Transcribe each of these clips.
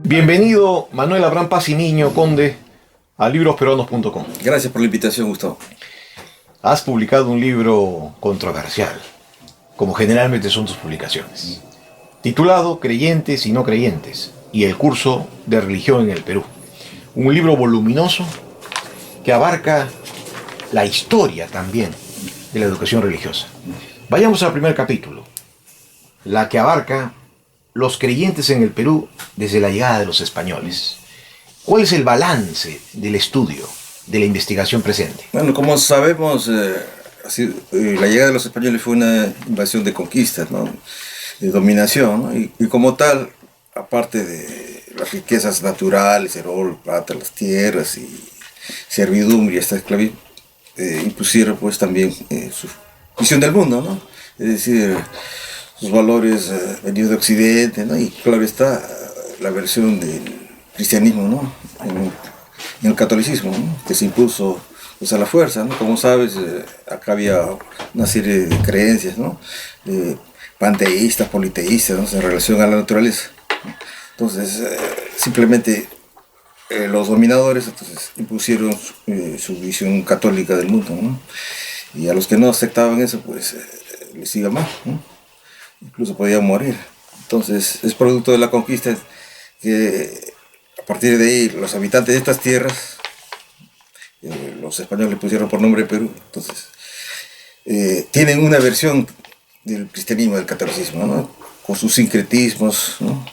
Bienvenido, Manuel Abraham Paciniño, conde, a librosperuanos.com. Gracias por la invitación, Gustavo. Has publicado un libro controversial, como generalmente son tus publicaciones, titulado Creyentes y no creyentes, y el curso de religión en el Perú. Un libro voluminoso que abarca la historia también de la educación religiosa. Vayamos al primer capítulo, la que abarca los creyentes en el Perú desde la llegada de los españoles. ¿Cuál es el balance del estudio, de la investigación presente? Bueno, como sabemos, la llegada de los españoles fue una invasión de conquistas, ¿no? De dominación, ¿no? Y como tal, aparte de las riquezas naturales, el oro, plata, las tierras y servidumbre y esta esclavitud, impusieron pues también su visión del mundo, ¿no? Es decir, sus valores venidos de Occidente, ¿no? Y claro está la versión del cristianismo, ¿no? En el catolicismo, ¿no? Que se impuso pues, a la fuerza, ¿no? Como sabes, acá había una serie de creencias, ¿no? Panteístas, politeístas, ¿no? En relación a la naturaleza. Entonces, simplemente los dominadores entonces, impusieron su visión católica del mundo, ¿no? Y a los que no aceptaban eso, pues les iba mal, ¿no? Incluso podían morir. Entonces, es producto de la conquista que a partir de ahí los habitantes de estas tierras, los españoles le pusieron por nombre Perú, entonces tienen una versión del cristianismo, del catolicismo, ¿no? Con sus sincretismos, ¿no?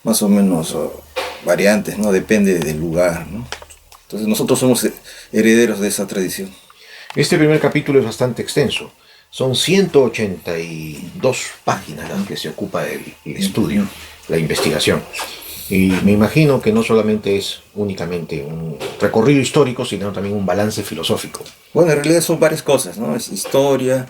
Más o menos variantes, ¿no? Depende del lugar, ¿no? Entonces nosotros somos herederos de esa tradición. Este primer capítulo es bastante extenso. Son 182 páginas las que se ocupa el estudio, la investigación. Y me imagino que no solamente es únicamente un recorrido histórico, sino también un balance filosófico. Bueno, en realidad son varias cosas, ¿no? Es historia,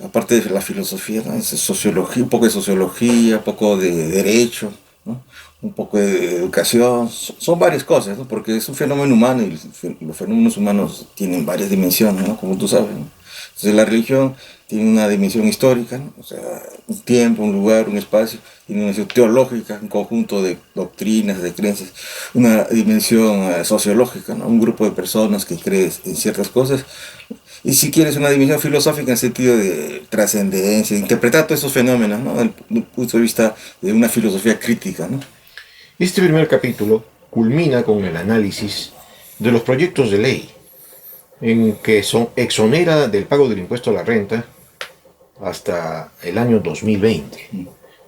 aparte de la filosofía, ¿no? Es sociología, un poco de sociología, un poco de derecho, ¿no? Un poco de educación. Son varias cosas, ¿no? Porque es un fenómeno humano y los fenómenos humanos tienen varias dimensiones, ¿no? Como tú sabes, ¿no? Entonces la religión tiene una dimensión histórica, ¿no? O sea, un tiempo, un lugar, un espacio, tiene una dimensión teológica, un conjunto de doctrinas, de creencias, una dimensión sociológica, ¿no? Un grupo de personas que creen en ciertas cosas, y si quieres una dimensión filosófica en el sentido de trascendencia, de interpretar todos esos fenómenos, ¿no? Desde el punto de vista de una filosofía crítica, ¿no? Este primer capítulo culmina con el análisis de los proyectos de ley en que exonera del pago del impuesto a la renta hasta el año 2020.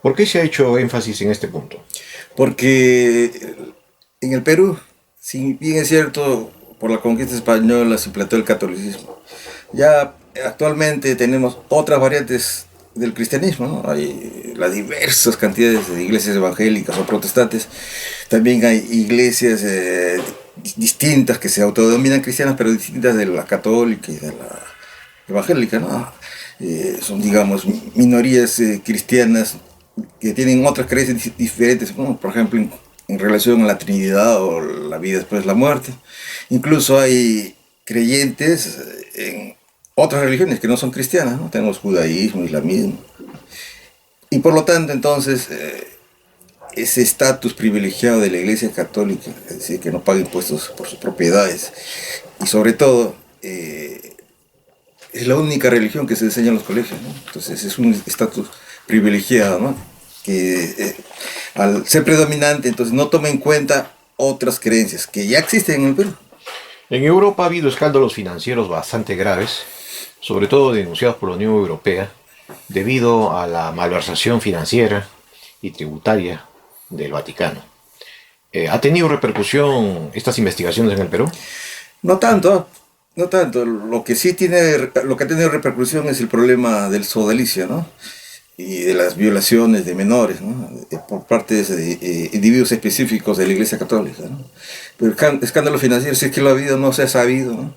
¿Por qué se ha hecho énfasis en este punto? Porque en el Perú, si bien es cierto, por la conquista española se implantó el catolicismo, ya actualmente tenemos otras variantes del cristianismo, ¿no? Hay las diversas cantidades de iglesias evangélicas o protestantes, también hay iglesias distintas que se autodenominan cristianas, pero distintas de la católica y de la evangélica, ¿no? Son, digamos, minorías cristianas que tienen otras creencias diferentes, ¿no? Por ejemplo, en relación a la Trinidad o la vida después de la muerte. Incluso hay creyentes en otras religiones que no son cristianas, ¿no? Tenemos judaísmo, islamismo. Y por lo tanto, entonces, ese estatus privilegiado de la Iglesia Católica, es decir, que no paga impuestos por sus propiedades, y sobre todo, es la única religión que se enseña en los colegios, ¿no? Entonces es un estatus privilegiado, ¿no? Que al ser predominante, entonces no toma en cuenta otras creencias que ya existen en el Perú. En Europa ha habido escándalos financieros bastante graves, sobre todo denunciados por la Unión Europea, debido a la malversación financiera y tributaria del Vaticano. ¿Ha tenido repercusión estas investigaciones en el Perú? No tanto. Lo que sí lo que ha tenido repercusión es el problema del sodalicio, ¿no? Y de las violaciones de menores, ¿no? Por parte de individuos específicos de la Iglesia Católica, ¿no? Pero el escándalo financiero, si es que lo ha habido, no se ha sabido, ¿no?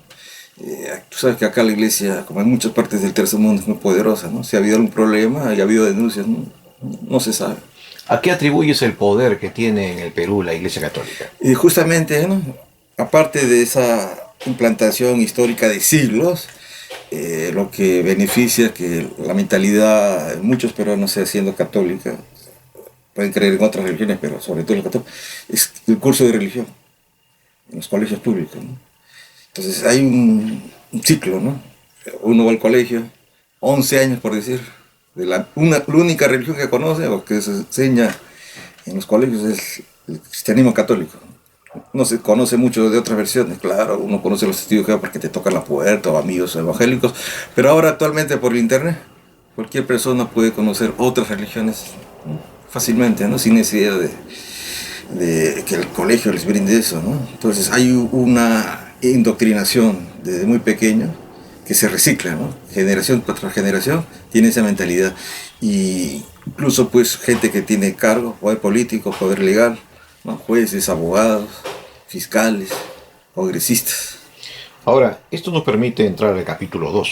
Tú sabes que acá la Iglesia, como en muchas partes del tercer mundo, es muy poderosa, ¿no? Si ha habido algún problema y ha habido denuncias, no se sabe. ¿A qué atribuyes el poder que tiene en el Perú la Iglesia Católica? Y justamente, ¿no? Aparte de esa implantación histórica de siglos, lo que beneficia que la mentalidad de muchos peruanos sea siendo católica, pueden creer en otras religiones, pero sobre todo los católicos, es el curso de religión en los colegios públicos, ¿no? Entonces hay un ciclo, ¿no? Uno va al colegio, 11 años por decir, la única religión que conoce o que se enseña en los colegios es el cristianismo católico. No se conoce mucho de otras versiones, claro, uno conoce los testigos de Jehová porque te tocan la puerta o amigos evangélicos, pero ahora actualmente por el internet cualquier persona puede conocer otras religiones, ¿no? Fácilmente, ¿no? Sin necesidad de que el colegio les brinde eso, ¿no? Entonces hay una indoctrinación desde muy pequeño que se recicla, ¿no? Generación tras generación tiene esa mentalidad. Y incluso pues gente que tiene cargo, poder político, poder legal, ¿no? Jueces, abogados, fiscales, congresistas. Ahora, esto nos permite entrar al capítulo 2,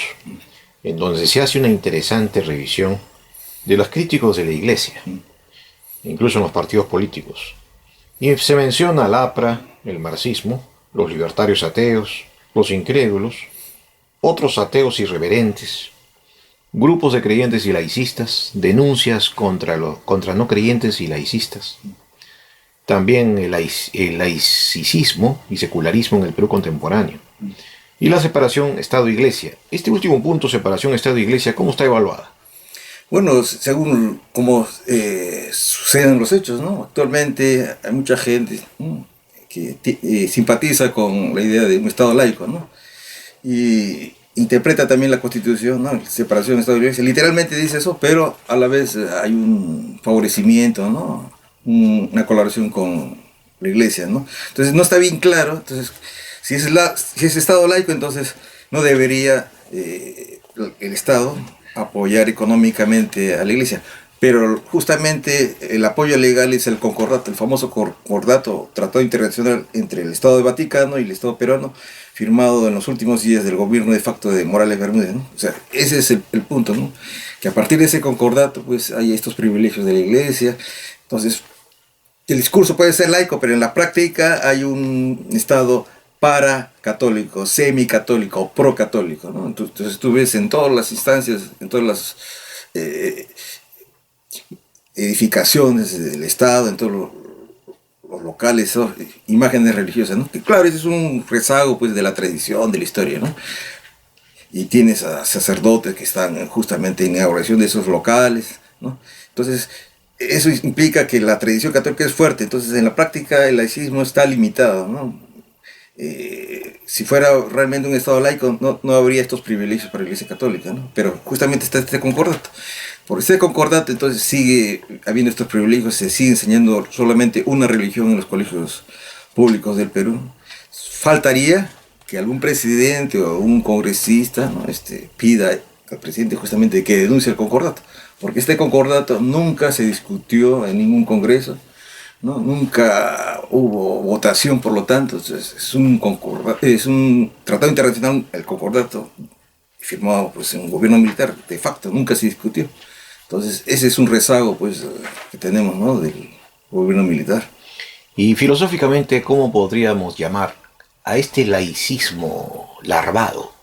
en donde se hace una interesante revisión de los críticos de la Iglesia, incluso en los partidos políticos. Y se menciona al APRA, el marxismo, los libertarios ateos, los incrédulos, otros ateos irreverentes, grupos de creyentes y laicistas, denuncias contra no creyentes y laicistas. También el laicismo y secularismo en el Perú contemporáneo. Y la separación Estado-Iglesia. Este último punto, separación Estado-Iglesia, ¿cómo está evaluada? Bueno, según cómo suceden los hechos, ¿no? Actualmente hay mucha gente, ¿no?, que simpatiza con la idea de un Estado laico, ¿no? Y interpreta también la Constitución, ¿no? Separación de Estado y Iglesia. Literalmente dice eso, pero a la vez hay un favorecimiento, ¿no? Una colaboración con la Iglesia, ¿no? Entonces no está bien claro. Entonces, si es Estado laico, entonces no debería el Estado apoyar económicamente a la Iglesia. Pero justamente el apoyo legal es el concordato, el famoso concordato, tratado internacional entre el Estado de Vaticano y el Estado peruano, firmado en los últimos días del gobierno de facto de Morales Bermúdez, ¿no? O sea, ese es el punto, ¿no? Que a partir de ese concordato, pues hay estos privilegios de la Iglesia. Entonces, el discurso puede ser laico, pero en la práctica hay un Estado paracatólico, semicatólico, procatólico, ¿no? Entonces tú ves en todas las instancias, en todas las edificaciones del Estado, en todos los locales, imágenes religiosas, ¿no? Que claro, ese es un rezago pues de la tradición, de la historia, ¿no? Y tienes a sacerdotes que están justamente en inauguración de esos locales, ¿no? Entonces, eso implica que la tradición católica es fuerte. Entonces, en la práctica el laicismo está limitado, ¿no? Si fuera realmente un Estado laico, no habría estos privilegios para la Iglesia Católica, ¿no? Pero justamente está este concordato. Por este concordato, entonces sigue habiendo estos privilegios, se sigue enseñando solamente una religión en los colegios públicos del Perú. Faltaría que algún presidente o un congresista, ¿no?, pida al presidente justamente que denuncie el concordato, porque este concordato nunca se discutió en ningún congreso, ¿no? Nunca hubo votación, por lo tanto, es un tratado internacional, el concordato, firmado pues, en un gobierno militar, de facto, nunca se discutió. Entonces, ese es un rezago pues, que tenemos, ¿no?, del gobierno militar. Y filosóficamente, ¿cómo podríamos llamar a este laicismo larvado?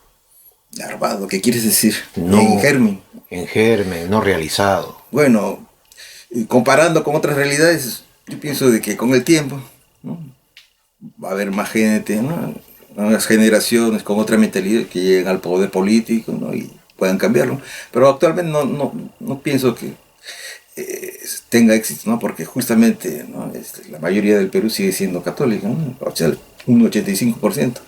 Larvado, ¿qué quieres decir? No, en germen. En germen, no realizado. Bueno, comparando con otras realidades, yo pienso de que con el tiempo, ¿no?, va a haber más gente, ¿no?, nuevas generaciones con otra mentalidad que lleguen al poder político, ¿no?, y puedan cambiarlo. Pero actualmente no pienso que tenga éxito, ¿no?, porque justamente, ¿no?, la mayoría del Perú sigue siendo católica, ¿no?, o sea, un 85%.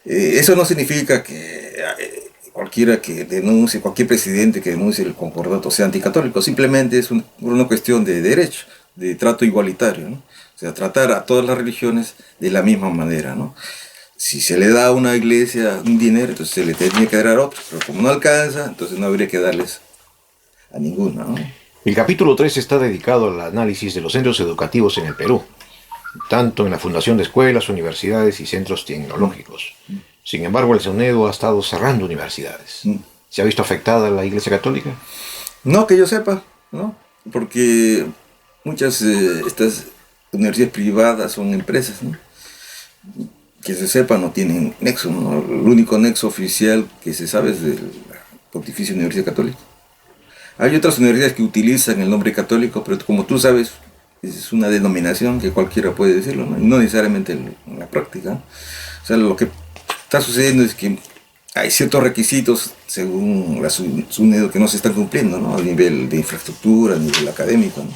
Eso no significa que cualquiera que denuncie, cualquier presidente que denuncie el concordato sea anticatólico, simplemente es una cuestión de derecho, de trato igualitario, ¿no? O sea, tratar a todas las religiones de la misma manera, ¿no? Si se le da a una iglesia un dinero, entonces se le tendría que dar a otros, pero como no alcanza, entonces no habría que darles a ninguna, ¿no? El capítulo 3 está dedicado al análisis de los centros educativos en el Perú, tanto en la fundación de escuelas, universidades y centros tecnológicos. Sin embargo, el SUNEDU ha estado cerrando universidades. ¿Se ha visto afectada la Iglesia Católica? No, que yo sepa, ¿no? Porque muchas estas universidades privadas son empresas, ¿no? Que se sepa, no tienen nexo, ¿no? El único nexo oficial que se sabe es de la Pontificia Universidad Católica. Hay otras universidades que utilizan el nombre católico, pero como tú sabes, es una denominación que cualquiera puede decirlo, ¿no? Y no necesariamente en la práctica, ¿no? O sea, lo que está sucediendo es que hay ciertos requisitos según la SUNEDU que no se están cumpliendo, ¿no? A nivel de infraestructura, a nivel académico, ¿no?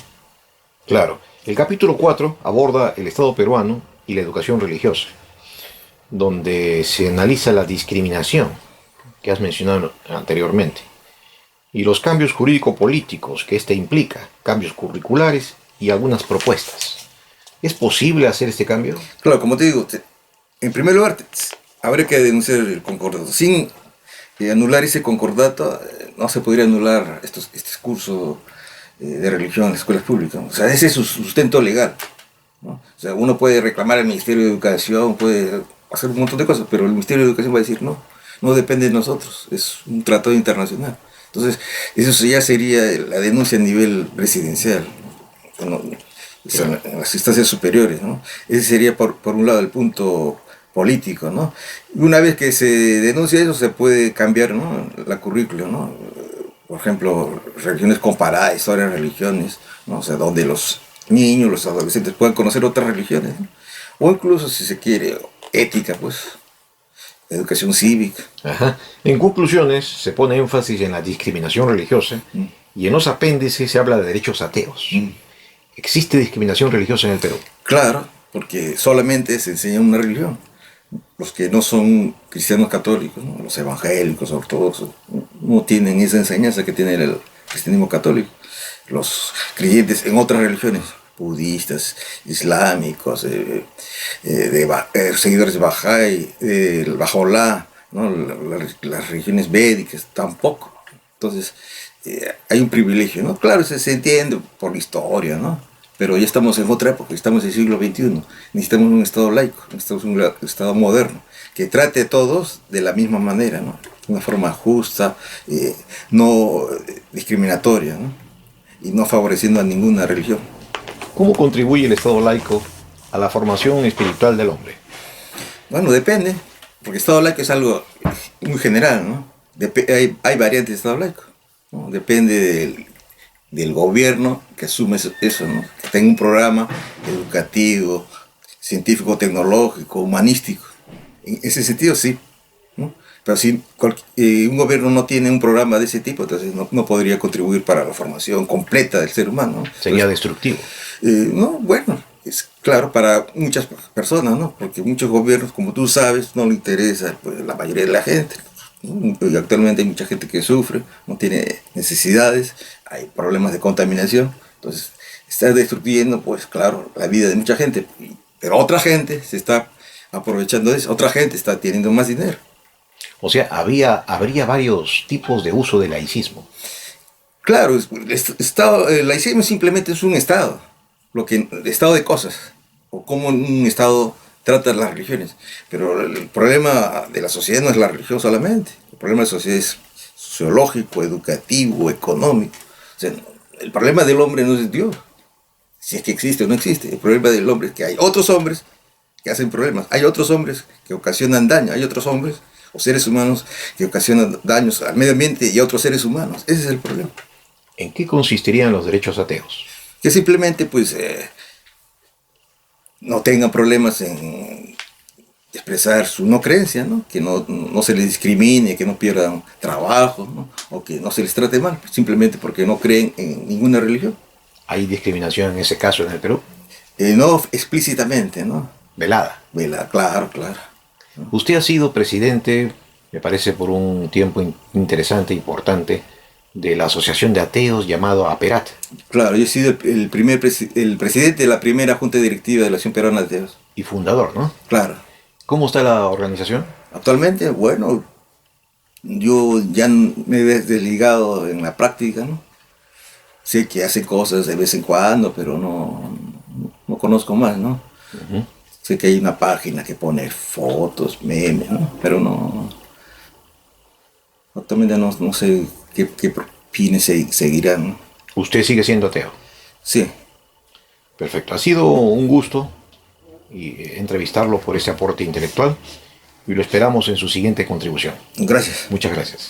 Claro, el capítulo 4 aborda el Estado peruano y la educación religiosa, donde se analiza la discriminación que has mencionado anteriormente y los cambios jurídico-políticos que éste implica, cambios curriculares y algunas propuestas. ¿Es posible hacer este cambio? Claro, como te digo, en primer lugar, habría que denunciar el concordato. Sin anular ese concordato, no se podría anular este curso de religión en las escuelas públicas. O sea, ese es su sustento legal, ¿no? O sea, uno puede reclamar al Ministerio de Educación, puede hacer un montón de cosas, pero el Ministerio de Educación va a decir no, no depende de nosotros, es un tratado internacional. Entonces, eso ya sería la denuncia a nivel presidencial, ¿no? En las instancias superiores, ¿no? Ese sería por un lado el punto político, ¿no? Y una vez que se denuncia eso, se puede cambiar, ¿no?, la currícula, ¿no? Por ejemplo, religiones comparadas, historias de religiones, ¿no? O sea, donde los niños, los adolescentes puedan conocer otras religiones, ¿no? O incluso, si se quiere, ética, pues, educación cívica. Ajá. En conclusiones, se pone énfasis en la discriminación religiosa y en los apéndices se habla de derechos ateos. ¿Existe discriminación religiosa en el Perú? Claro, porque solamente se enseña una religión. Los que no son cristianos católicos, ¿no?, los evangélicos, ortodoxos, no tienen esa enseñanza que tiene el cristianismo católico. Los creyentes en otras religiones, budistas, islámicos, seguidores de Bahá'í, el Bahá'u'lláh, ¿no?, las religiones védicas, tampoco. Entonces, hay un privilegio, ¿no? Claro, se entiende por la historia, ¿no? Pero ya estamos en otra época, estamos en el siglo XXI. Necesitamos un Estado laico, necesitamos un Estado moderno, que trate a todos de la misma manera, ¿no? De una forma justa, no discriminatoria, ¿no? Y no favoreciendo a ninguna religión. ¿Cómo contribuye el Estado laico a la formación espiritual del hombre? Bueno, depende, porque Estado laico es algo muy general, ¿no? Hay variantes de Estado laico, ¿no? Depende del gobierno que asume eso, ¿no? Que tenga un programa educativo, científico, tecnológico, humanístico. En ese sentido, sí, ¿no? Pero si un gobierno no tiene un programa de ese tipo, entonces no podría contribuir para la formación completa del ser humano, ¿no? Sería destructivo. No, bueno, es claro para muchas personas, ¿no? Porque muchos gobiernos, como tú sabes, no le interesa, pues, la mayoría de la gente, ¿no? Y actualmente hay mucha gente que sufre, no tiene necesidades, hay problemas de contaminación, entonces está destruyendo, pues claro, la vida de mucha gente, pero otra gente se está aprovechando de eso, otra gente está teniendo más dinero. O sea, habría varios tipos de uso del laicismo. Claro, el laicismo simplemente es un estado, estado de cosas, o cómo un estado trata las religiones. Pero el problema de la sociedad no es la religión solamente, el problema de la sociedad es sociológico, educativo, económico. O sea, el problema del hombre no es Dios, si es que existe o no existe. El problema del hombre es que hay otros hombres que hacen problemas, hay otros hombres que ocasionan daño, hay otros hombres o seres humanos que ocasionan daños al medio ambiente y a otros seres humanos. Ese es el problema. ¿En qué consistirían los derechos ateos? Que simplemente, pues, no tengan problemas en expresar su no creencia, ¿no? Que no se les discrimine, que no pierdan trabajo, ¿no? O que no se les trate mal, simplemente porque no creen en ninguna religión. ¿Hay discriminación en ese caso en el Perú? No explícitamente, ¿no? Velada. Velada, claro, claro. Usted ha sido presidente, me parece, por un tiempo interesante, importante, de la asociación de ateos llamado APERAT. Claro, yo he sido el presidente de la primera junta directiva de la Asociación Peruana de Ateos. Y fundador, ¿no? Claro. ¿Cómo está la organización? Actualmente, bueno, yo ya me he desligado en la práctica, ¿no? Sé que hace cosas de vez en cuando, pero no conozco más, ¿no? Uh-huh. Sé que hay una página que pone fotos, memes, ¿no? Pero actualmente no sé qué fines seguirán, ¿no? ¿Usted sigue siendo ateo? Sí. Perfecto. Ha sido un gusto entrevistarlo por este aporte intelectual y lo esperamos en su siguiente contribución. Gracias. Muchas gracias.